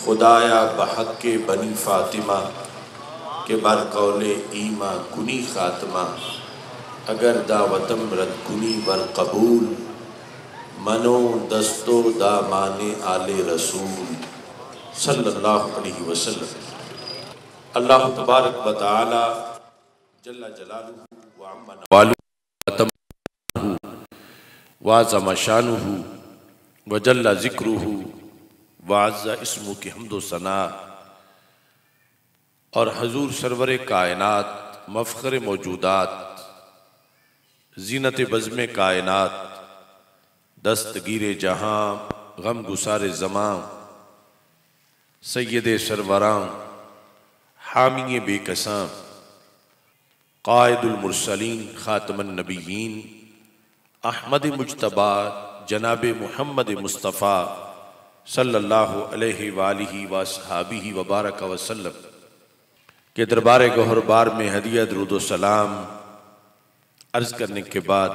खुदाया बहक के बनी फ़ातिमा के बरकौले ईमा कुनी ख़ात्मा अगर दावतम रद कुनी बर कबूल मनो दस्तो दामाने आले रसूल सल्लल्लाहु अलैहि वसल्लम। अल्लाह तबारक व तआला जल्ला जलालुहु व अम्मा नवालुहु व अज़्ज़म शानुहु व जल्ला ज़िक्रुहु व अज़्ज़ा इस्मुहु की हम्दो सना और हजूर सरवर कायनात मफ़ख़र मौजूदात ज़ीनत बज़्म कायनात दस्तगीर जहाँ गम गुसार ज़मां सैयद सरवरां हामी बेकसां क़ाइदुल मुरसलीन ख़ातमुन नबिय्यीन अहमद मुज्तबा जनाब मुहम्मद मुस्तफ़ा सल्लल्लाहु अलैहि वालिहि वसहाबिहि व बारक वसल्लम के दरबार गौहरबार में हदिया दुरूद व सलाम अर्ज़ करने के बाद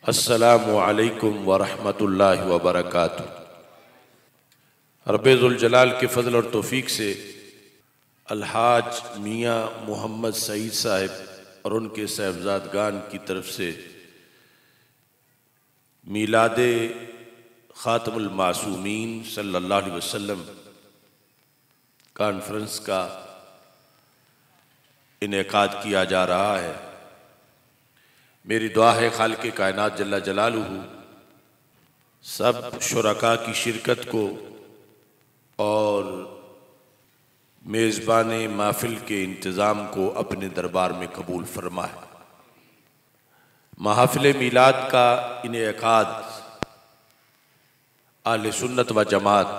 अस्सलामु अलैकुम व रहमतुल्लाहि व बरकातुहू। रब्बे ज़ुल जलाल के फ़ज़ल और तौफ़ीक़ से अलहाज मियाँ मोहम्मद सईद साहब और उनके साहबजादगान की तरफ से मीलादे ख़ातमुल मासूमीन सल्लल्लाहु अलैहि वसल्लम कॉन्फ्रेंस का इनेकाद किया जा रहा है। मेरी दुआ है खालिक़ कायनात जल्ला जलालुहु सब शुरका की शिरकत को और मेज़बान महफ़िल के इंतज़ाम को अपने दरबार में कबूल फरमाए। महफ़िल मीलाद का इनेकाद आले सुन्नत व जमात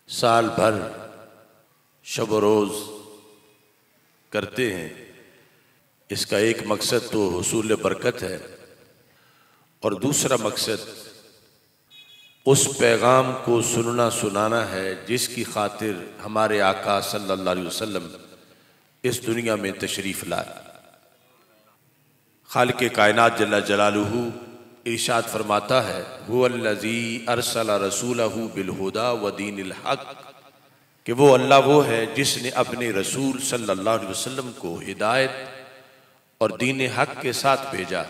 साल भर शब रोज़ करते हैं। इसका एक मकसद तो हुसूल बरकत है और दूसरा मकसद उस पैगाम को सुनना सुनाना है जिसकी खातिर हमारे आका सल्लल्लाहु अलैहि वसल्लम इस दुनिया में तशरीफ़ लाए। खालिक़ कायनात जल्ला जलालुहु इरशाद फरमाता है हुवल्लज़ी अरसला रसूलहु बिलहुदा व दीनिल हक़, कि वो अल्लाह वो है जिसने अपने रसूल सल्लल्लाहु अलैहि वसल्लम को हिदायत और दीन हक़ के साथ भेजा।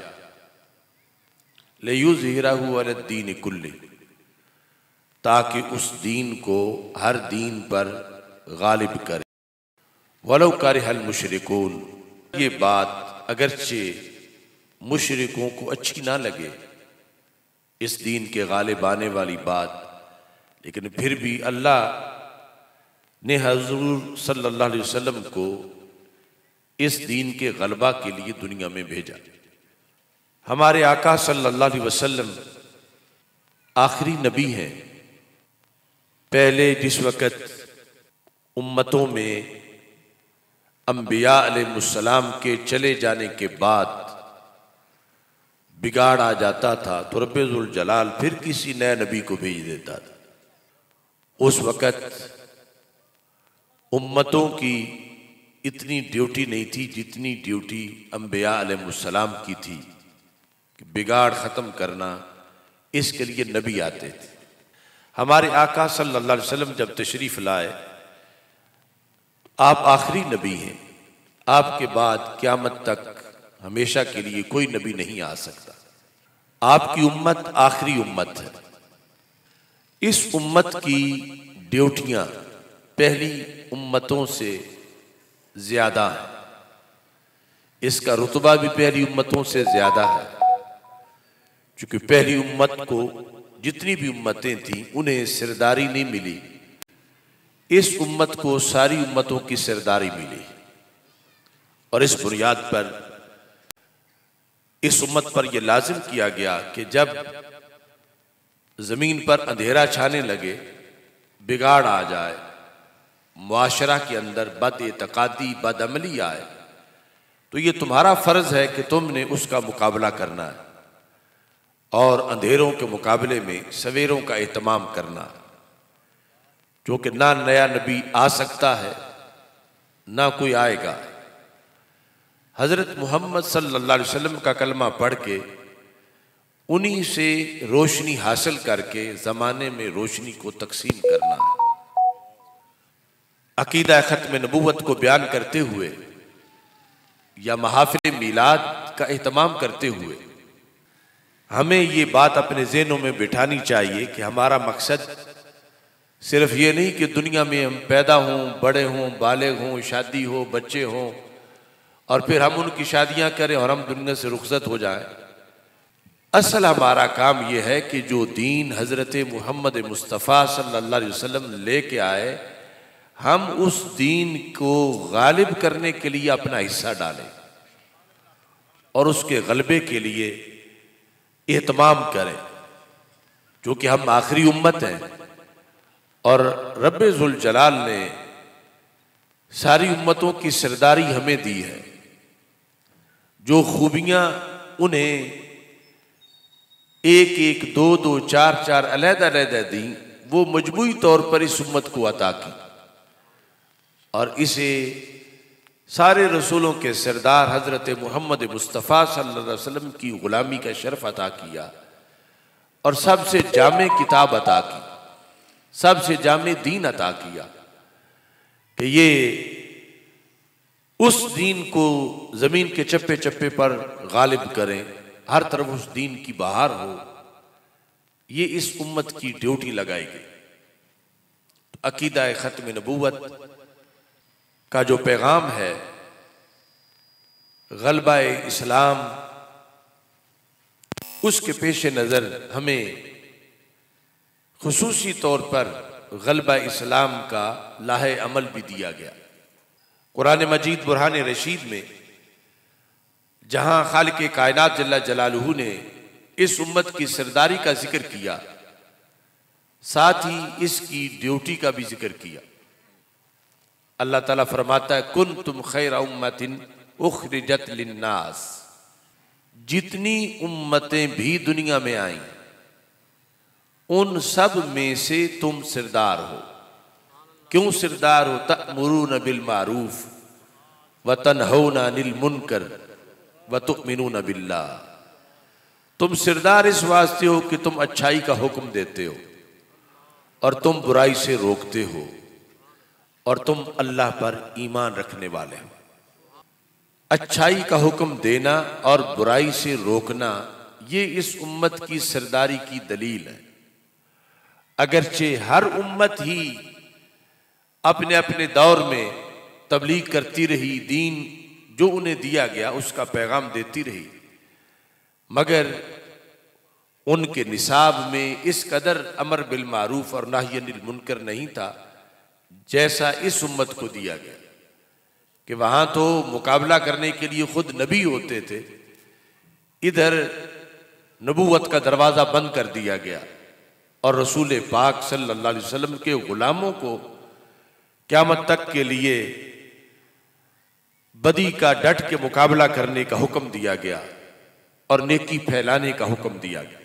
लियुज़हिरहु अलद्दीन कुल्ली, ताकि उस दीन को हर दीन पर गालिब करे। वलो करिहल मुशरिकून, ये बात अगरचे मुशरिकों को अच्छी ना लगे, इस दीन के गालिब आने वाली बात, लेकिन फिर भी अल्लाह ने हजूर सल्लल्लाहु अलैहि वसल्लम को इस दीन के गलबा के लिए दुनिया में भेजा। हमारे आका सल्लल्लाहु अलैहि वसल्लम आखिरी नबी हैं। पहले जिस वक़्त उम्मतों में अंबिया अलैहिस्सलाम के चले जाने के बाद बिगाड़ आ जाता था तो रब्बे ज़ुल जलाल फिर किसी नए नबी को भेज देता था। उस वक़्त उम्मतों की इतनी ड्यूटी नहीं थी जितनी ड्यूटी अंबिया अलैहिस्सलाम की थी कि बिगाड़ ख़त्म करना, इसके लिए नबी आते थे। हमारे आका सल्लल्लाहु अलैहि वसल्लम जब तशरीफ़ लाए, आप आखिरी नबी हैं। आपके बाद क़यामत तक हमेशा के लिए कोई नबी नहीं आ सकता। आपकी उम्मत आखिरी उम्मत है। इस उम्मत की ड्यूटियाँ पहली उम्मतों से ज़्यादा है, इसका रुतबा भी पहली उम्मतों से ज़्यादा है, क्योंकि पहली उम्मत को जितनी भी उम्मतें थीं उन्हें सरदारी नहीं मिली, इस उम्मत को सारी उम्मतों की सरदारी मिली। और इस बुनियाद पर इस उम्मत पर यह लाजिम किया गया कि जब ज़मीन पर अंधेरा छाने लगे, बिगाड़ आ जाए, मुआशरा के अंदर बद-एतक़ादी बदअमली आए, तो ये तुम्हारा फ़र्ज़ है कि तुमने उसका मुकाबला करना है और अंधेरों के मुकाबले में सवेरों का एहतमाम करना, क्योंकि ना नया नबी आ सकता है ना कोई आएगा। हज़रत मोहम्मद सल्लल्लाहु अलैहि वसल्लम का कलमा पढ़ के उन्हीं से रोशनी हासिल करके ज़माने में रोशनी को तकसीम करना है। अकीदा ख़त्म नबूवत को बयान करते हुए या महाफिल मीलाद का एहतमाम करते हुए हमें ये बात अपने ज़हनों में बिठानी चाहिए कि हमारा मकसद सिर्फ ये नहीं कि दुनिया में हम पैदा हों, बड़े हों, बालिग हों, शादी हो, बच्चे हों और फिर हम उनकी शादियां करें और हम दुनिया से रुखसत हो जाएं। असल हमारा काम यह है कि जो दीन हज़रत मोहम्मद मुस्तफ़ा सल्लल्लाहु अलैहि वसल्लम लेके आए, हम उस दीन को गालिब करने के लिए अपना हिस्सा डालें और उसके गलबे के लिए एहतमाम करें, जो कि हम आखिरी उम्मत हैं और रब्बे ज़ुल जलाल ने सारी उम्मतों की सरदारी हमें दी है। जो खूबियाँ उन्हें एक एक, दो दो, चार चार अलग-अलग दी, वो मजमूई तौर पर इस उम्मत को अता की और इसे सारे रसूलों के सरदार हज़रत मोहम्मद मुस्तफ़ा सल्लल्लाहु अलैहि वसल्लम की ग़ुलामी का शर्फ अता किया और सबसे जामे किताब अता की, सबसे जामे दीन अता किया कि ये उस दीन को ज़मीन के चप्पे चप्पे पर गालिब करें, हर तरफ उस दीन की बहार हो। ये इस उम्मत की ड्यूटी लगाई गई। अकीदा ख़त्म नबूवत का जो पैगाम है, गलबा इस्लाम, उसके पेश नज़र हमें खुसूसी तौर पर गलबा इस्लाम का लाहे अमल भी दिया गया। कुरान मजीद बुरहान रशीद में जहाँ खालिक कायनात जल्ला जलालुहू ने इस उम्मत की सरदारी का जिक्र किया, साथ ही इसकी ड्यूटी का भी जिक्र किया। अल्लाह ताला फरमाता है, कुंतुम खैरा उम्मतिन उखरिजत लिन्नास, जितनी उम्मतें भी दुनिया में आईं उन सब में से तुम सरदार हो। क्यों सरदार हो? तअमुरून बिल मारूफ व तनहौना अनिल मुनकर व तुमिनून बिल्लाह। तुम सरदार इस वास्ते हो कि तुम अच्छाई का हुक्म देते हो और तुम बुराई से रोकते हो और तुम अल्लाह पर ईमान रखने वाले हो। अच्छाई का हुक्म देना और बुराई से रोकना, ये इस उम्मत की सरदारी की दलील है। अगरचे हर उम्मत ही अपने अपने दौर में तबलीग करती रही, दीन जो उन्हें दिया गया उसका पैगाम देती रही, मगर उनके निसाब में इस कदर अमर बिल मारूफ और नाही अनिल मुनकर नहीं था जैसा इस उम्मत को दिया गया। कि वहां तो मुकाबला करने के लिए खुद नबी होते थे, इधर नबूवत का दरवाजा बंद कर दिया गया और रसूल पाक सल्लल्लाहु अलैहि वसल्लम के गुलामों को क़यामत तक के लिए बदी का डट के मुकाबला करने का हुक्म दिया गया और नेकी फैलाने का हुक्म दिया गया।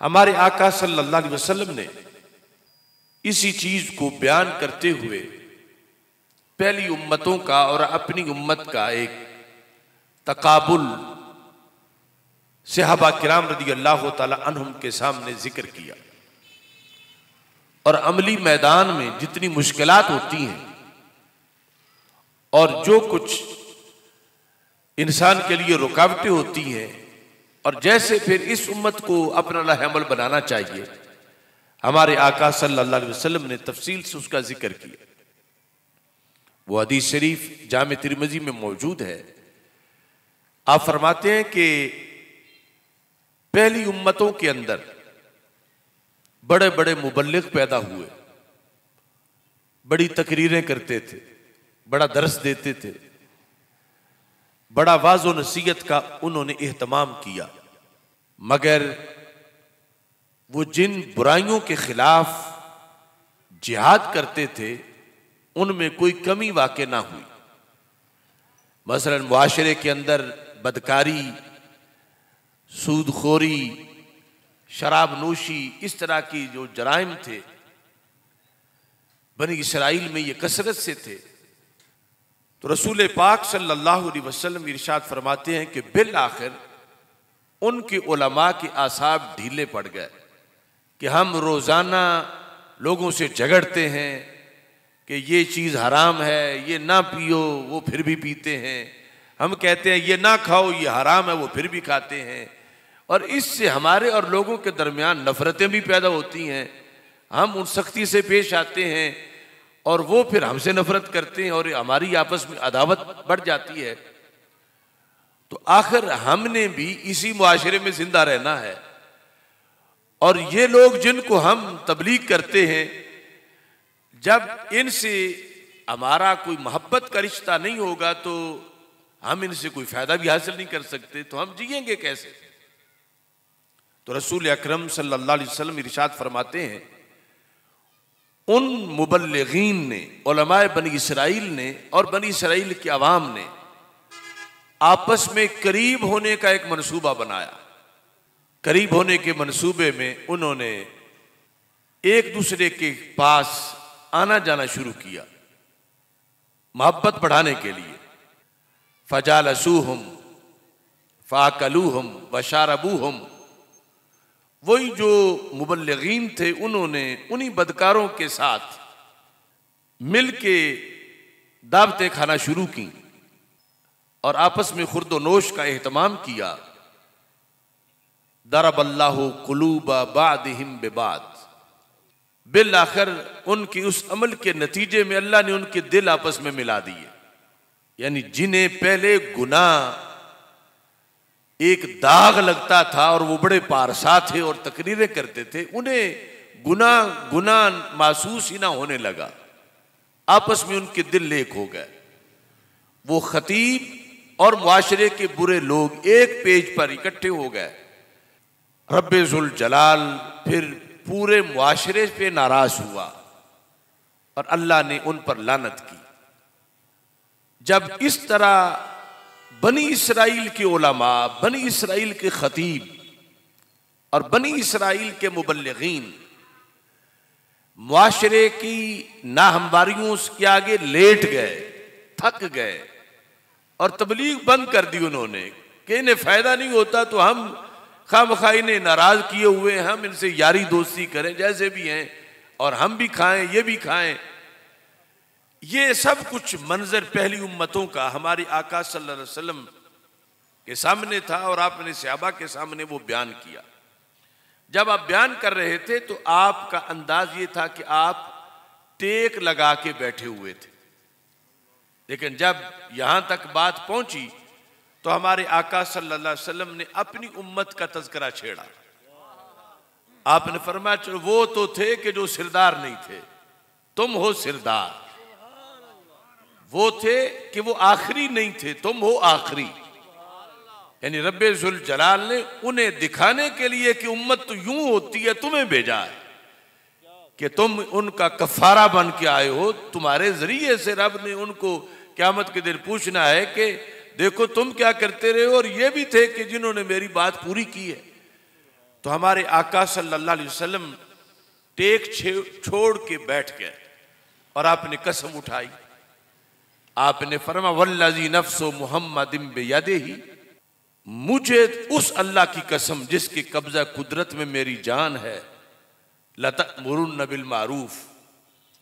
हमारे आका सल्लल्लाहु अलैहि वसल्लम ने इसी चीज को बयान करते हुए पहली उम्मतों का और अपनी उम्मत का एक तकाबुल सहाबा किराम रदी अल्लाह ताला अन्हुम के सामने जिक्र किया और अमली मैदान में जितनी मुश्किलात होती हैं और जो कुछ इंसान के लिए रुकावटें होती हैं और जैसे फिर इस उम्मत को अपना लाहेअमल बनाना चाहिए, हमारे आका सल्लल्लाहु अलैहि वसल्लम ने तफसील से उसका जिक्र किया। वो हदीस शरीफ जामे तिरमिज़ी में मौजूद है। आप फरमाते हैं कि पहली उम्मतों के अंदर बड़े बड़े मुबल्लिग पैदा हुए, बड़ी तकरीरें करते थे, बड़ा दर्स देते थे, बड़ा वाज़ो नसीहत का उन्होंने एहतमाम किया, मगर वो जिन बुराइयों के खिलाफ जिहाद करते थे उनमें कोई कमी वाक़ई ना हुई। मसलन मुआशरे के अंदर बदकारी, सूदखोरी, शराब नोशी, इस तरह की जो जराइम थे बनी इसराइल में ये कसरत से थे। तो रसूल पाक सल्लल्लाहु अलैहि वसल्लम इरशाद फरमाते हैं कि बिल आखिर उनके उलमा के आसाब ढीले पड़ गए कि हम रोज़ाना लोगों से झगड़ते हैं कि ये चीज़ हराम है, ये ना पियो, वो फिर भी पीते हैं। हम कहते हैं ये ना खाओ, ये हराम है, वो फिर भी खाते हैं। और इससे हमारे और लोगों के दरमियान नफ़रतें भी पैदा होती हैं। हम उन सख्ती से पेश आते हैं और वो फिर हमसे नफरत करते हैं और हमारी आपस में अदावत बढ़ जाती है। तो आखिर हमने भी इसी मुआशरे में जिंदा रहना है। और ये लोग जिनको हम तबलीग करते हैं, जब इनसे हमारा कोई मोहब्बत का रिश्ता नहीं होगा तो हम इनसे कोई फायदा भी हासिल नहीं कर सकते, तो हम जिएंगे कैसे? तो रसूल अकरम सल्लल्लाहु अलैहि वसल्लम इरशाद फरमाते हैं, उन मुबल्लिगीन ने, उलमाए बनी इसराइल ने और बनी इसराइल की आवाम ने आपस में करीब होने का एक मंसूबा बनाया। करीब होने के मंसूबे में उन्होंने एक दूसरे के पास आना जाना शुरू किया मोहब्बत बढ़ाने के लिए। फजालसूहुम फाकलूहुम वशारबूहुम, वही जो मुबल्लिगीन थे उन्होंने उन्हीं बदकारों के साथ मिल के दावतें खाना शुरू की और आपस में खुर्दोनोश का एहतमाम किया। दरबल्लाहु कुलूबा बादिहिम बिबाद, बिल आखिर उनकी उस अमल के नतीजे में अल्लाह ने उनके दिल आपस में मिला दिए। यानी जिन्हें पहले गुनाह एक दाग लगता था और वो बड़े पारसा थे और तकरीरें करते थे, उन्हें गुनाह महसूस ही ना होने लगा। आपस में उनके दिल एक हो गए। वो खतीब और मुआशरे के बुरे लोग एक पेज पर इकट्ठे हो गए। रब्बे जुल जलाल फिर पूरे मुआशरे पे नाराज हुआ और अल्लाह ने उन पर लानत की। जब इस तरह बनी इसराइल के उलमा, बनी इसराइल के खतीब और बनी इसराइल के मुबल्लिगीन मुआशरे की नाहमवारियों के आगे लेट गए, थक गए और तबलीग बंद कर दी उन्होंने कि इन्हें फायदा नहीं होता तो हम खामखा इन्हें नाराज किए हुए हैं, हम इनसे यारी दोस्ती करें जैसे भी हैं और हम भी खाएं, ये भी खाएं। ये सब कुछ मंजर पहली उम्मतों का हमारे आका सल्लल्लाहु अलैहि वसल्लम के सामने था और आपने सहाबा के सामने वो बयान किया। जब आप बयान कर रहे थे तो आपका अंदाज ये था कि आप टेक लगा के बैठे हुए थे, लेकिन जब यहां तक बात पहुंची तो हमारे आका सल्लल्लाहु अलैहि वसल्लम ने अपनी उम्मत का तज़किरा छेड़ा। आपने फरमाया वो तो थे कि जो सिरदार नहीं थे, तुम हो सिरदार। वो थे कि वो आखिरी नहीं थे, तुम हो आखिरी। यानी रब्बे जुल जलाल ने उन्हें दिखाने के लिए कि उम्मत तो यूं होती है, तुम्हें भेजा है कि तुम उनका कफारा बन के आए हो। तुम्हारे जरिए से रब ने उनको क़यामत के दिन पूछना है कि देखो तुम क्या करते रहे हो, और ये भी थे कि जिन्होंने मेरी बात पूरी की है। तो हमारे आका सल्लल्लाहु अलैहि वसल्लम टेक छोड़ के बैठ गए और आपने कसम उठाई। आपने फरमा वल्लज़ी नफ्सु मुहम्मदिन बियदिही, मुझे उस अल्लाह की कसम जिसके कब्जा कुदरत में मेरी जान है, लतअमुरुन्न बिल मारूफ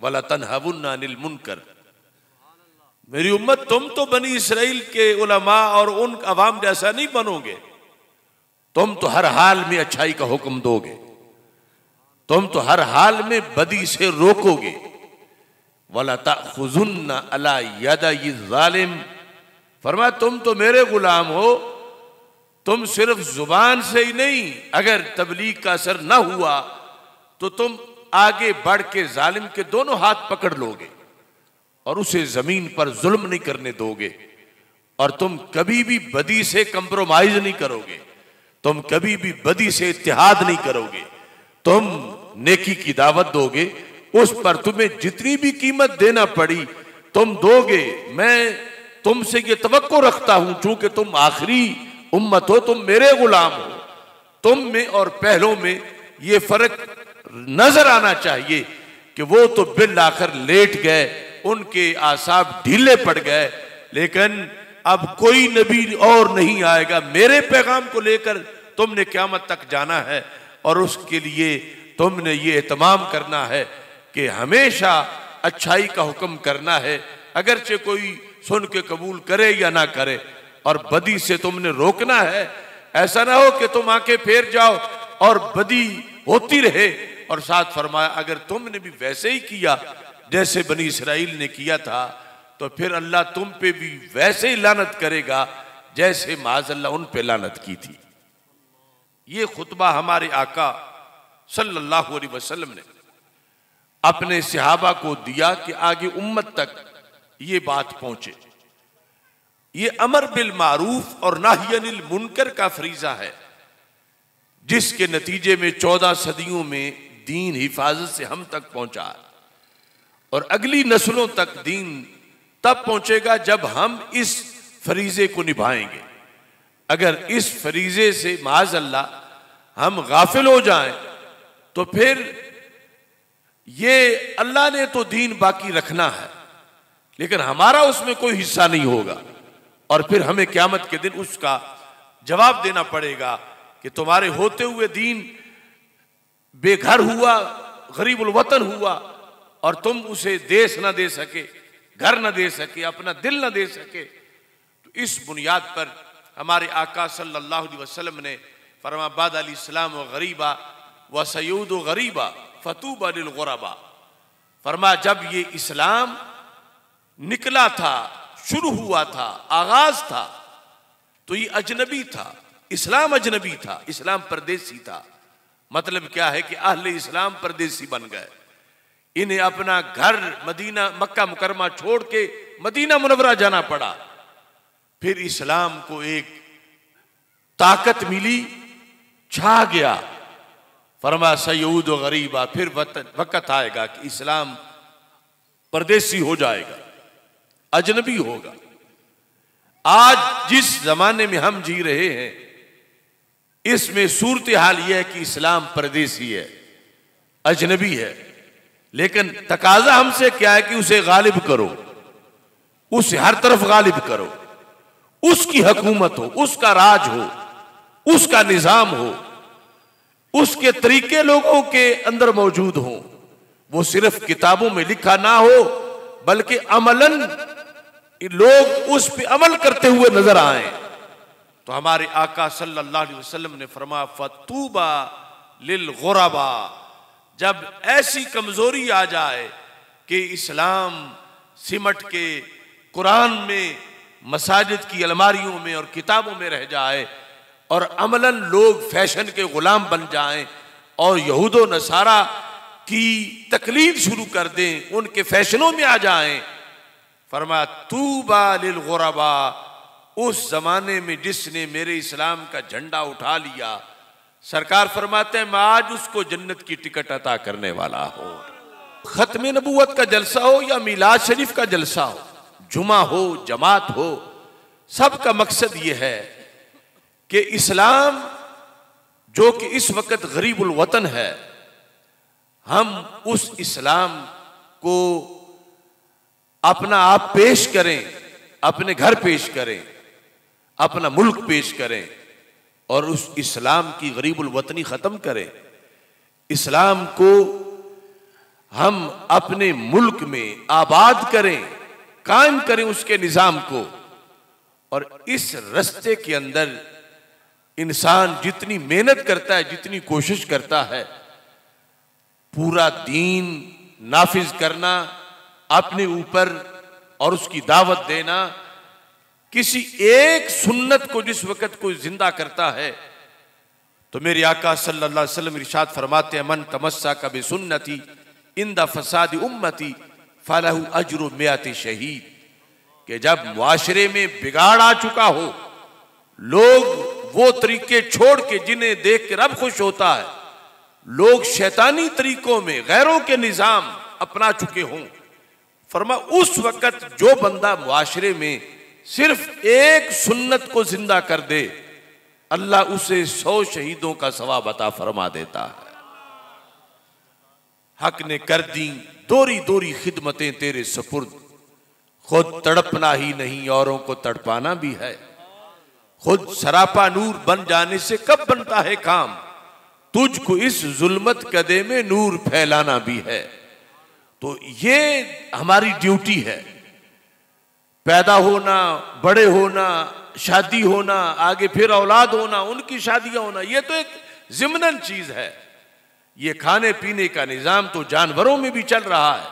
वला तनहवुन्न अनिल मुनकर। मेरी उम्मत तुम तो बनी इसराइल के उलमा और उन अवाम जैसा नहीं बनोगे। तुम तो हर हाल में अच्छाई का हुक्म दोगे, तुम तो हर हाल में बदी से रोकोगे। वला ताखुजुन्ना अला यदई ज़ालिम, फरमाया तुम तो मेरे गुलाम हो, तुम सिर्फ जुबान से ही नहीं, अगर तबलीग का असर ना हुआ तो तुम आगे बढ़ के जालिम के दोनों हाथ पकड़ लोगे और उसे जमीन पर जुल्म नहीं करने दोगे। और तुम कभी भी बदी से कंप्रोमाइज नहीं करोगे, तुम कभी भी बदी से इत्तेहाद नहीं करोगे। तुम नेकी की दावत दोगे, उस पर तुम्हें जितनी भी कीमत देना पड़ी तुम दोगे। मैं तुमसे ये तवक्को रखता हूं, चूंकि तुम आखिरी उम्मत हो, तुम मेरे गुलाम हो। तुम में और पहलों में ये फर्क नजर आना चाहिए कि वो तो बिल आखिर लेट गए, उनके आसाब ढीले पड़ गए, लेकिन अब कोई नबी और नहीं आएगा मेरे पैगाम को लेकर तुमने क़यामत तक जाना है और उसके लिए तुमने ये एहतमाम करना है कि हमेशा अच्छाई का हुक्म करना है, अगरचे कोई सुन के कबूल करे या ना करे, और बदी से तुमने रोकना है। ऐसा ना हो कि तुम आंखें फेर जाओ और बदी होती रहे। और साथ फरमाया अगर तुमने भी वैसे ही किया जैसे बनी इसराइल ने किया था तो फिर अल्लाह तुम पे भी वैसे ही लानत करेगा जैसे माज़अल्लाह उन पे लानत की थी। ये खुतबा हमारे आका सल्लल्लाहु अलैहि वसल्लम ने अपने सहाबा को दिया कि आगे उम्मत तक ये बात पहुंचे। ये अमर बिल मारूफ और नाही अनिल मुनकर का फरीजा है, जिसके नतीजे में 14 सदियों में दीन हिफाजत से हम तक पहुंचा है और अगली नस्लों तक दीन तब पहुंचेगा जब हम इस फरीजे को निभाएंगे। अगर इस फरीजे से माज़अल्लाह हम गाफिल हो जाएं तो फिर ये अल्लाह ने तो दीन बाकी रखना है लेकिन हमारा उसमें कोई हिस्सा नहीं होगा और फिर हमें क़यामत के दिन उसका जवाब देना पड़ेगा कि तुम्हारे होते हुए दीन बेघर हुआ, गरीबुल वतन हुआ और तुम उसे देश ना दे सके, घर ना दे सके, अपना दिल ना दे सके। तो इस बुनियाद पर हमारे आका सल्लल्लाहु अलैहि वसल्लम ने फरमा बाद अल इस्लाम व गरीबा व सयूद व गरीबा फतूबा लिल गुरबा। फरमा जब ये इस्लाम निकला था, शुरू हुआ था, आगाज था, तो ये अजनबी था, इस्लाम अजनबी था, इस्लाम परदेसी था। मतलब क्या है कि अहले इस्लाम परदेसी बन गए। इन्हें अपना घर मदीना मक्का मुकरमा छोड़ के मदीना मुनव्वरा जाना पड़ा। फिर इस्लाम को एक ताकत मिली, छा गया। फरमा सयूद व गरीबा, फिर वक्त आएगा कि इस्लाम परदेसी हो जाएगा, अजनबी होगा। आज जिस जमाने में हम जी रहे हैं इसमें सूरत हाल यह है कि इस्लाम परदेसी है, अजनबी है, लेकिन तकाजा हमसे क्या है कि उसे गालिब करो, उसे हर तरफ गालिब करो, उसकी हुकूमत हो, उसका राज हो, उसका निजाम हो, उसके तरीके लोगों के अंदर मौजूद हो, वो सिर्फ किताबों में लिखा ना हो बल्कि अमलन लोग उस पे अमल करते हुए नजर आए। तो हमारे आका सल्लल्लाहु अलैहि वसल्लम ने फरमाया फतूबा लिल गुरबा। जब ऐसी कमजोरी आ जाए कि इस्लाम सिमट के कुरान में, मसाजिद की अलमारियों में और किताबों में रह जाए और अमलन लोग फैशन के गुलाम बन जाएं और यहूदो नसारा की तकलीद शुरू कर दें, उनके फैशनों में आ जाएं, फरमाया तूबा लिल गुरबा। उस जमाने में जिसने मेरे इस्लाम का झंडा उठा लिया, सरकार फरमाते हैं मैं आज उसको जन्नत की टिकट अता करने वाला हूं। खत्म नबूवत का जलसा हो या मिलाद शरीफ का जलसा हो, जुमा हो, जमात हो, सबका मकसद यह है कि इस्लाम जो कि इस वक्त गरीबुल वतन है, हम उस इस्लाम को अपना आप पेश करें, अपने घर पेश करें, अपना मुल्क पेश करें और उस इस्लाम की गरीबुल वतनी खत्म करें। इस्लाम को हम अपने मुल्क में आबाद करें, कायम करें उसके निजाम को। और इस रास्ते के अंदर इंसान जितनी मेहनत करता है, जितनी कोशिश करता है, पूरा दीन नाफिज करना अपने ऊपर और उसकी दावत देना, किसी एक सुन्नत को जिस वक्त कोई जिंदा करता है तो मेरे आका सल्लल्लाहु अलैहि वसल्लम इरशाद फरमाते हैं मन तमस्सका बिसुन्नती इंदा फसादी उम्मती फलहु अज्रु मियाति शहीद। कि जब मुआशरे में बिगाड़ आ चुका हो, लोग वो तरीके छोड़ के जिन्हें देख के रब खुश होता है, लोग शैतानी तरीकों में गैरों के निजाम अपना चुके हों, फरमा उस वक्त जो बंदा मुआशरे में सिर्फ एक सुन्नत को जिंदा कर दे, अल्लाह उसे 100 शहीदों का सवाब अता फरमा देता है। हक ने कर दी दोरी दोरी खिदमतें तेरे सपुर्द, खुद तड़पना ही नहीं औरों को तड़पाना भी है। खुद सरापा नूर बन जाने से कब बनता है काम, तुझको इस जुल्मत कदे में नूर फैलाना भी है। तो ये हमारी ड्यूटी है, पैदा होना, बड़े होना, शादी होना, आगे फिर औलाद होना, उनकी शादियां होना, ये तो एक ज़िम्नन चीज है। ये खाने पीने का निजाम तो जानवरों में भी चल रहा है।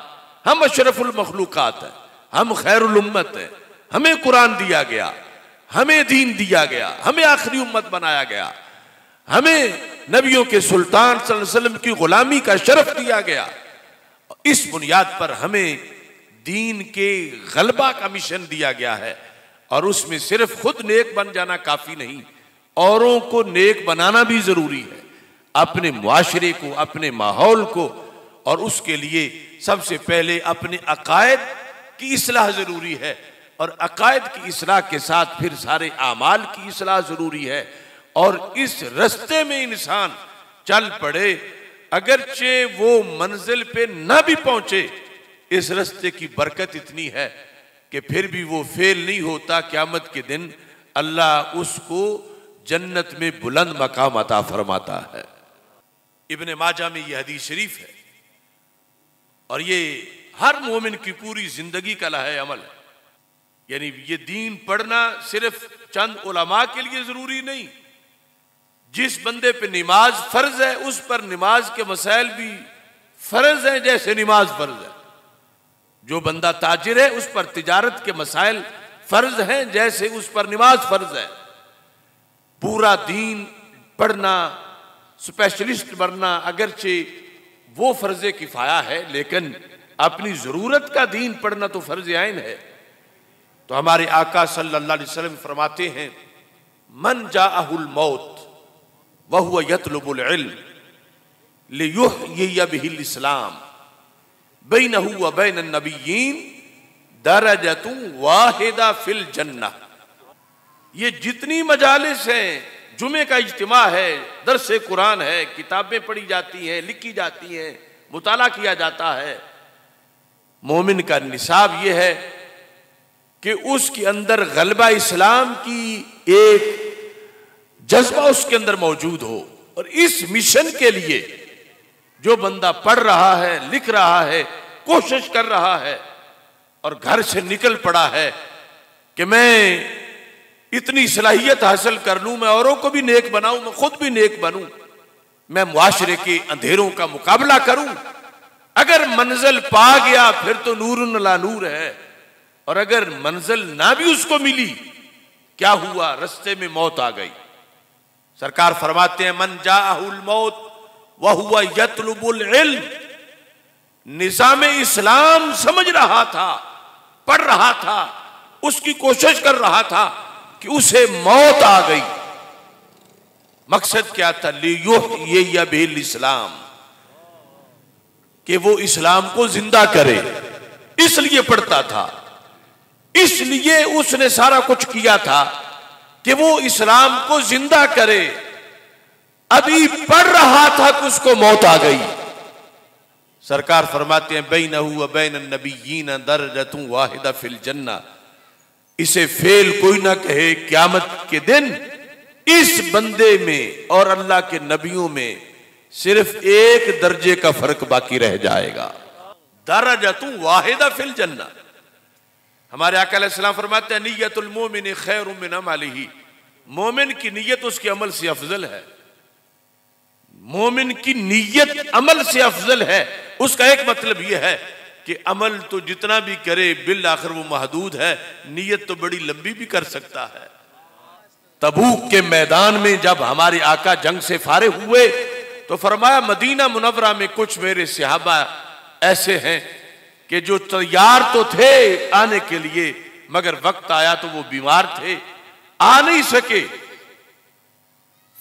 हम अशरफुल मखलूकात हैं, हम खैरुल उम्मत हैं, हमें कुरान दिया गया, हमें दीन दिया गया, हमें आखिरी उम्मत बनाया गया, हमें नबियों के सुल्तान सल्लल्लाहु अलैहि वसल्लम की गुलामी का शरफ दिया गया। इस बुनियाद पर हमें दीन के गलबा का मिशन दिया गया है और उसमें सिर्फ खुद नेक बन जाना काफी नहीं, औरों को नेक बनाना भी जरूरी है, अपने मुआशरे को, अपने माहौल को। और उसके लिए सबसे पहले अपने अकायद की इस्लाह जरूरी है और अकायद की इस्लाह के साथ फिर सारे आमाल की इस्लाह जरूरी है। और इस रास्ते में इंसान चल पड़े, अगरचे वो मंजिल पे ना भी पहुंचे, इस रास्ते की बरकत इतनी है कि फिर भी वो फेल नहीं होता। क़यामत के दिन अल्लाह उसको जन्नत में बुलंद मकाम अता फरमाता है। इब्ने माजा में यह हदीस शरीफ है और ये हर मोमिन की पूरी जिंदगी का लहे अमल है। यानी ये दीन पढ़ना सिर्फ चंद उलमा के लिए जरूरी नहीं, जिस बंदे पे नमाज फर्ज है उस पर नमाज के मसाइल भी फर्ज हैं जैसे नमाज फर्ज है। जो बंदा ताजिर है उस पर तिजारत के मसाइल फर्ज हैं जैसे उस पर नमाज फर्ज है। पूरा दीन पढ़ना, स्पेशलिस्ट बनना, अगरचे वो फर्ज किफाया है, लेकिन अपनी जरूरत का दीन पढ़ना तो फर्ज आइन है। तो हमारे आका सल्लल्लाहु अलैहि वसल्लम फरमाते हैं, मन जाअहुल मौत वहुव यतलुबुल इल्म लियुहय्यिय बिहिल इस्लाम बैनहु व बैनन नबिय्यीन दरजतुन वाहिदा फिल जन्नह। ये जितनी मजालिस हैं, जुमे का इज्तिमा है, दरसे कुरान है, किताबें पढ़ी जाती हैं, लिखी जाती हैं, मुताला किया जाता है, मोमिन का निसाब यह है कि उसके अंदर गलबा इस्लाम की एक जज्बा उसके अंदर मौजूद हो। और इस मिशन के लिए जो बंदा पढ़ रहा है, लिख रहा है, कोशिश कर रहा है और घर से निकल पड़ा है कि मैं इतनी सलाहियत हासिल कर लूं, मैं औरों को भी नेक बनाऊं, मैं खुद भी नेक बनूं, मैं मुआशरे के अंधेरों का मुकाबला करूं, अगर मंजिल पा गया फिर तो नूरुन अला नूर है। और अगर मंजिल ना भी उसको मिली, क्या हुआ, रास्ते में मौत आ गई। सरकार फरमाते हैं, मन जाअहुल मौत वहुव यतलुबुल इल्म। निज़ाम इस्लाम समझ रहा था, पढ़ रहा था, उसकी कोशिश कर रहा था कि उसे मौत आ गई। मकसद क्या था, लियुहय्यिय बिहिल इस्लाम, कि वो इस्लाम को जिंदा करे, इसलिए पढ़ता था, इसलिए उसने सारा कुछ किया था कि वो इस्लाम को जिंदा करे। अभी पढ़ रहा था कि उसको मौत आ गई। सरकार फरमाते हैं, बैनहु व बैनन नबिय्यीन दरजतुन वाहिदा फिल जन्नह। इसे फेल कोई ना कहे, क़यामत के दिन इस बंदे में और अल्लाह के नबियों में सिर्फ एक दर्जे का फर्क बाकी रह जाएगा। दरजतुन वाहिदा फिल जन्नह। हमारे आका अलैहिस्सलाम फरमाते हैं, नियतुल मोमिन खैरुम मिन अमलिही। मोमिन की नीयत उसके अमल से अफजल है। मोमिन की नीयत अमल से अफजल है। उसका एक मतलब यह है कि अमल तो जितना भी करे बिल आखिर वो महदूद है, नीयत तो बड़ी लंबी भी कर सकता है। तबूक के मैदान में जब हमारे आका जंग से फारिग हुए तो फरमाया, मदीना मुनव्वरा में कुछ मेरे सहाबा ऐसे हैं कि जो तैयार तो थे आने के लिए, मगर वक्त आया तो वो बीमार थे, आ नहीं सके।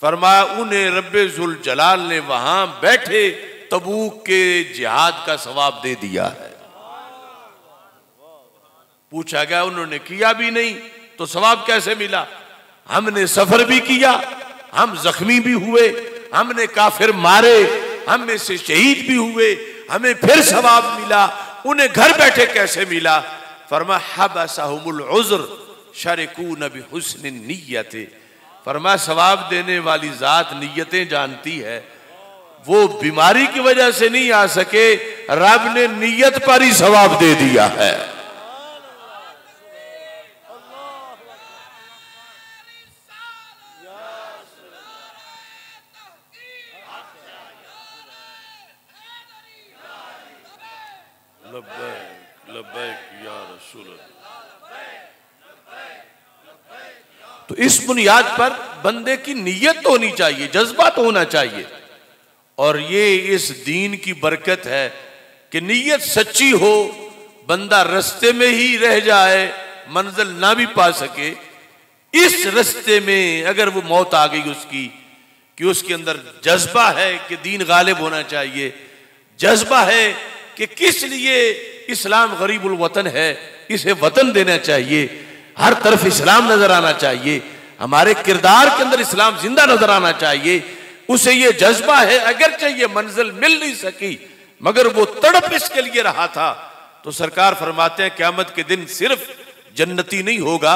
फरमाया, उन्हें रब्बे जुल जलाल ने वहां बैठे तबूक के जिहाद का सवाब दे दिया है। पूछा गया, उन्होंने किया भी नहीं तो सवाब कैसे मिला? हमने सफर भी किया, हम जख्मी भी हुए, हमने काफिर मारे, हम में से शहीद भी हुए, हमें फिर सवाब मिला, उन्हें घर बैठे कैसे मिला? फरमा हबसहुमुल उज़्र शरिकून बिहुस्न नियत, फरमा सवाब देने वाली जात नियतें जानती है। वो बीमारी की वजह से नहीं आ सके, रब ने नियत पर ही सवाब दे दिया है। लब्बैक लब्बैक या रसूल अल्लाह। तो इस बुनियाद पर बंदे की नीयत होनी चाहिए, जज्बा तो होना चाहिए। और ये इस दीन की बरकत है कि नीयत सच्ची हो, बंदा रास्ते में ही रह जाए, मंजिल ना भी पा सके। इस रास्ते में अगर वो मौत आ गई उसकी, कि उसके अंदर जज्बा है कि दीन गालिब होना चाहिए, जज्बा है कि किस लिए इस्लाम गरीबुल वतन है, इसे वतन देना चाहिए, हर तरफ इस्लाम नजर आना चाहिए, हमारे किरदार के अंदर इस्लाम जिंदा नजर आना चाहिए, उसे ये जज्बा है। अगरचे ये मंजिल मिल नहीं सकी मगर वो तड़प इसके लिए रहा था, तो सरकार फरमाते हैं क़यामत के दिन सिर्फ जन्नती नहीं होगा,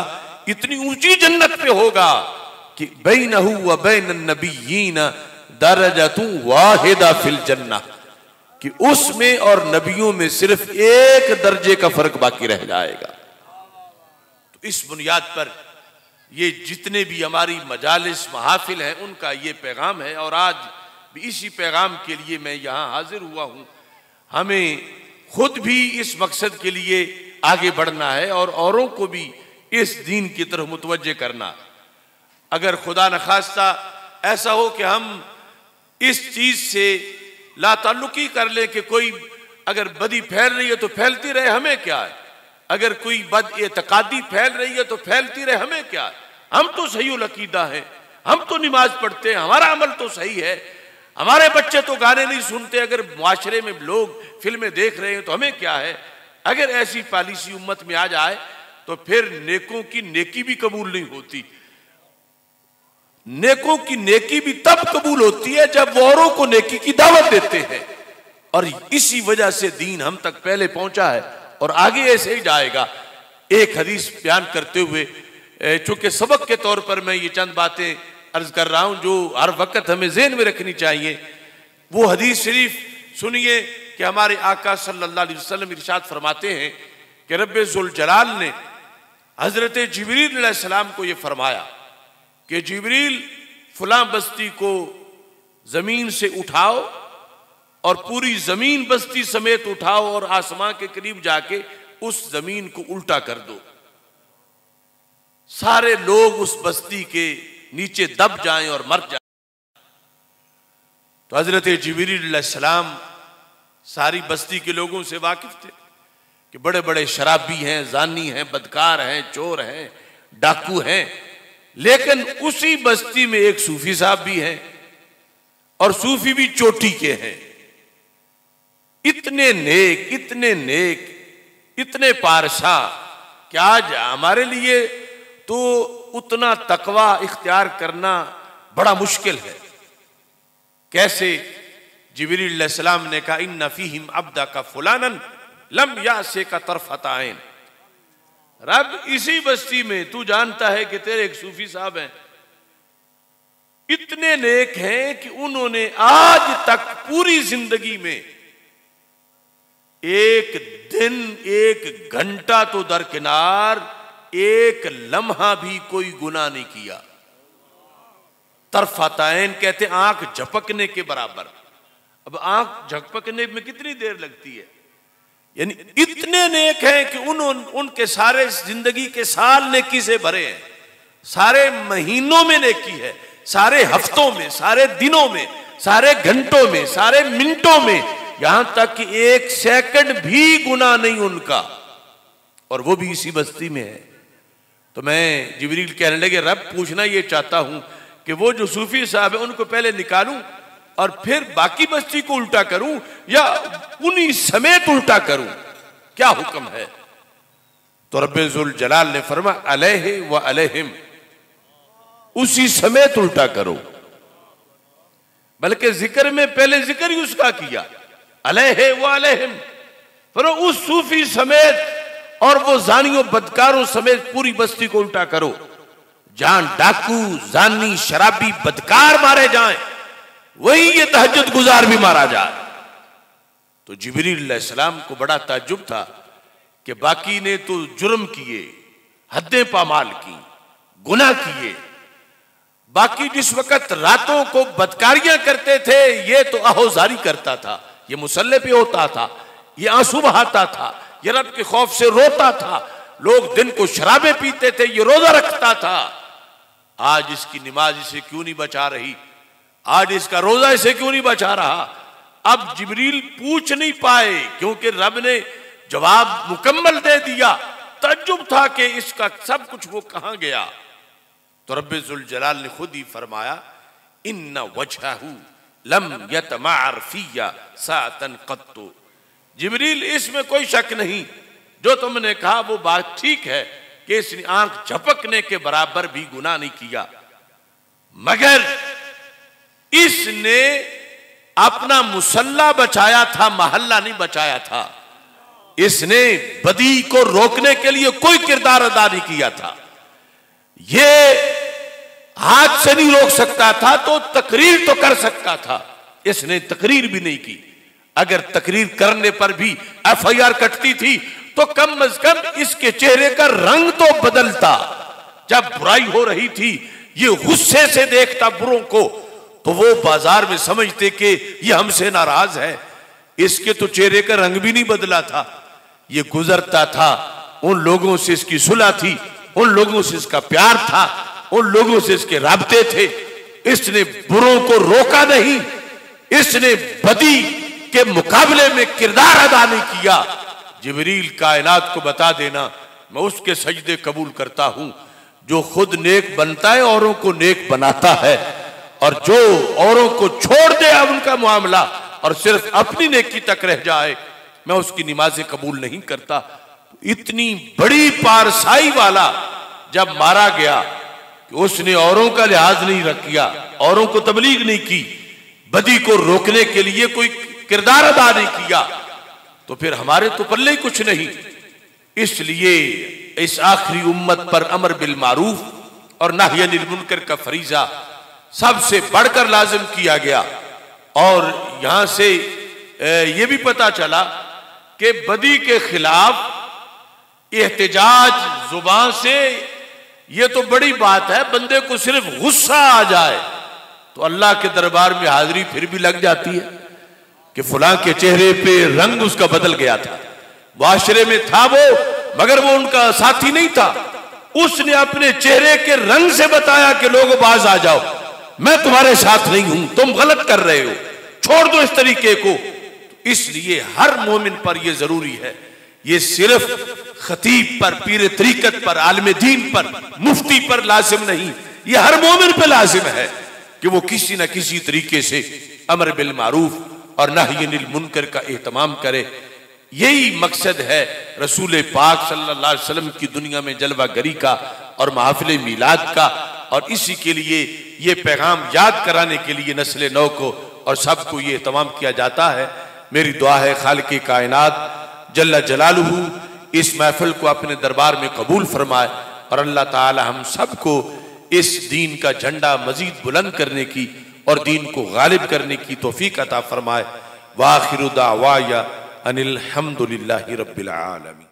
इतनी ऊंची जन्नत पे होगा कि बैनहु व बैनन नबिय्यीन दरजतुन वाहिदा फिल जन्नह, कि उसमें और नबियों में सिर्फ एक दर्जे का फर्क बाकी रह जाएगा। तो इस बुनियाद पर ये जितने भी हमारी मजालिस महाफिल हैं उनका ये पैगाम है, और आज भी इसी पैगाम के लिए मैं यहाँ हाजिर हुआ हूँ। हमें खुद भी इस मकसद के लिए आगे बढ़ना है और औरों को भी इस दीन की तरफ मुतवज्जे करना। अगर खुदा न खास्ता ऐसा हो कि हम इस चीज से लाताल्लुकी कर ले कि कोई अगर बदी फैल रही है तो फैलती रहे, हमें क्या है, अगर कोई बद एतकादी फैल रही है तो फैलती रहे, हमें क्या है, हम तो सही उल अकीदा है, हम तो नमाज पढ़ते हैं, हमारा अमल तो सही है, हमारे बच्चे तो गाने नहीं सुनते, अगर मुआशरे में लोग फिल्में देख रहे हैं तो हमें क्या है। अगर ऐसी पॉलिसी उम्मत में आ जाए तो फिर नेकों की नेकी भी कबूल नहीं होती। नेकों की नेकी भी तब कबूल होती है जब वो औरों को नेकी की दावत देते हैं, और इसी वजह से दीन हम तक पहले पहुंचा है और आगे ऐसे ही जाएगा। एक हदीस बयान करते हुए, चूंकि सबक के तौर पर मैं ये चंद बातें अर्ज कर रहा हूं जो हर वक्त हमें ज़हन में रखनी चाहिए। वो हदीस शरीफ सुनिए कि हमारे आका सल्लल्लाहु अलैहि वसल्लम इरशाद फरमाते हैं कि रब्बे ज़ुल जलाल ने हजरत जिब्रील अलैहिस्सलाम को ये फरमाया कि जिब्रील फलां बस्ती को जमीन से उठाओ और पूरी जमीन बस्ती समेत उठाओ और आसमां के करीब जाके उस जमीन को उल्टा कर दो, सारे लोग उस बस्ती के नीचे दब जाएं और मर जाएं। तो हजरत जिब्रील अलैहिस्सलाम सारी बस्ती के लोगों से वाकिफ थे कि बड़े बड़े शराबी हैं, जानी हैं, बदकार हैं, चोर हैं, डाकू हैं, लेकिन उसी बस्ती में एक सूफी साहब भी हैं और सूफी भी चोटी के हैं। इतने नेक, इतने नेक, इतने पारसा कि आज हमारे लिए तो उतना तकवा इख्तियार करना बड़ा मुश्किल है। कैसे? जिब्रील अलैहिस्सलाम ने कहा इन्ना फीहिम अब्दा का फुलानन लम यासे का तरफत आइन। रब इसी बस्ती में तू जानता है कि तेरे एक सूफी साहब हैं, इतने नेक हैं कि उन्होंने आज तक पूरी जिंदगी में एक दिन, एक घंटा तो दरकिनार, एक लम्हा भी कोई गुनाह नहीं किया। तरफताइन कहते आंख झपकने के बराबर। अब आंख झपकने में कितनी देर लगती है? यानी इतने नेक हैं कि उनके सारे जिंदगी के साल नेकी से भरे हैं, सारे महीनों में नेकी है, सारे हफ्तों में, सारे दिनों में, सारे घंटों में, सारे मिनटों में, यहां तक कि एक सेकंड भी गुनाह नहीं उनका, और वो भी इसी बस्ती में है। तो मैं जिब्रील कहने लगे रब पूछना ये चाहता हूं कि वो जो सूफी साहब है उनको पहले निकालूं और फिर बाकी बस्ती को उल्टा करूं या उन्हीं समेत उल्टा करूं, क्या हुक्म है? तो रब्बे ज़ुल जलाल ने फरमाया अलैहि व अलैहिम, उसी समेत उल्टा करो। बल्कि जिक्र में पहले जिक्र ही उसका किया, अलैहि व अलैहिम, पर उस सूफी समेत और वो जानियों बदकारों समेत पूरी बस्ती को उल्टा करो। जहां डाकू, जानी, शराबी, बदकार मारे जाएं, वहीं ये तहज्जुद गुजार भी मारा जाए। तो जिब्रील अलैहिस्सलाम को बड़ा ताज्जुब था कि बाकी ने तो जुर्म किए, हद्दें पामाल की, गुनाह किए। बाकी जिस वक्त रातों को बदकारियां करते थे, ये तो आहोजारी करता था, ये मुसल्ले पे होता था, ये आंसू बहाता था, ये रब के खौफ से रोता था। लोग दिन को शराबें पीते थे, ये रोजा रखता था। आज इसकी नमाज इसे क्यों नहीं बचा रही? आज इसका रोजा इसे क्यों नहीं बचा रहा? अब जिब्रील पूछ नहीं पाए क्योंकि रब ने जवाब मुकम्मल दे दिया। तज्जुब था कि इसका सब कुछ वो कहां गया। तो रब्बे जुल जलाल ने खुद ही फरमाया, इन्ना वजहहू लम यतमअर फिया सातन कत्तु। जिब्रील, इसमें कोई शक नहीं, जो तुमने कहा वो बात ठीक है कि इसने आंख झपकने के बराबर भी गुनाह नहीं किया, मगर इसने अपना मुसल्ला बचाया था, महल्ला नहीं बचाया था। इसने बदी को रोकने के लिए कोई किरदार अदा नहीं किया था। ये हाथ से नहीं रोक सकता था तो तकरीर तो कर सकता था, इसने तकरीर भी नहीं की। अगर तकरीर करने पर भी FIR कटती थी तो कम अज कम इसके चेहरे का रंग तो बदलता। जब बुराई हो रही थी, ये गुस्से से देखता बुरों को, तो वो बाजार में समझते कि ये हमसे नाराज है। इसके तो चेहरे का रंग भी नहीं बदला था। ये गुजरता था, उन लोगों से इसकी सुलह थी, उन लोगों से इसका प्यार था, उन लोगों से इसके राब्ते थे। इसने बुरों को रोका नहीं, इसने बदी के मुकाबले में किरदार अदा नहीं किया। जिब्रील, कायनात को बता देना, मैं उसके सजदे कबूल करता हूं जो खुद नेक बनता है, औरों को नेक बनाता है, और जो औरों को छोड़ दे उनका मामला और सिर्फ अपनी नेकी तक रह जाए, मैं उसकी नमाजें कबूल नहीं करता। इतनी बड़ी पारसाई वाला जब मारा गया कि उसने औरों का लिहाज नहीं किया, औरों को तबलीग नहीं की, बदी को रोकने के लिए कोई किरदार अदा नहीं किया, तो फिर हमारे तो पल्ले ही कुछ नहीं। इसलिए इस आखिरी उम्मत पर अमर बिल मारूफ और नही अनिल मुनकर का फरीजा सबसे बढ़कर लाजिम किया गया। और यहां से यह भी पता चला कि बदी के खिलाफ एहतजाज जुबान से यह तो बड़ी बात है, बंदे को सिर्फ गुस्सा आ जाए तो अल्लाह के दरबार में हाजिरी फिर भी लग जाती है कि फलां के चेहरे पे रंग उसका बदल गया था, मुआशरे में था वो, मगर वो उनका साथी नहीं था। उसने अपने चेहरे के रंग से बताया कि लोगों बाज आ जाओ, मैं तुम्हारे साथ नहीं हूं, तुम गलत कर रहे हो, छोड़ दो इस तरीके को। इसलिए हर मोमिन पर यह जरूरी है, ये सिर्फ खतीब पर, पीर तरीकत पर, आलिम दीन पर, मुफ्ती पर लाजिम नहीं, ये हर मोमिन पर लाजिम है कि वो किसी न किसी तरीके से अमर बिल मारूफ और नही अनिल मुनकर का एहतमाम करे। यही मकसद है रसूल पाक सल्लल्लाहु अलैहि वसल्लम की दुनिया में जलवागरी का और महफिल मीलाद का, और इसी के लिए ये पैगाम याद कराने के लिए नस्ल नौ को और सबको ये एहतमाम किया जाता है। मेरी दुआ है खालिक़ कायनात जल्ला जलालुहू इस महफिल को अपने दरबार में कबूल फरमाए और अल्लाह ताला हम सबको इस दीन का झंडा मजीद बुलंद करने की और दीन को गालिब करने की तौफीक अता फरमाए। वाखिरु दावाया अनिल हम्दुलिल्लाहि रब्बिल आलमीन।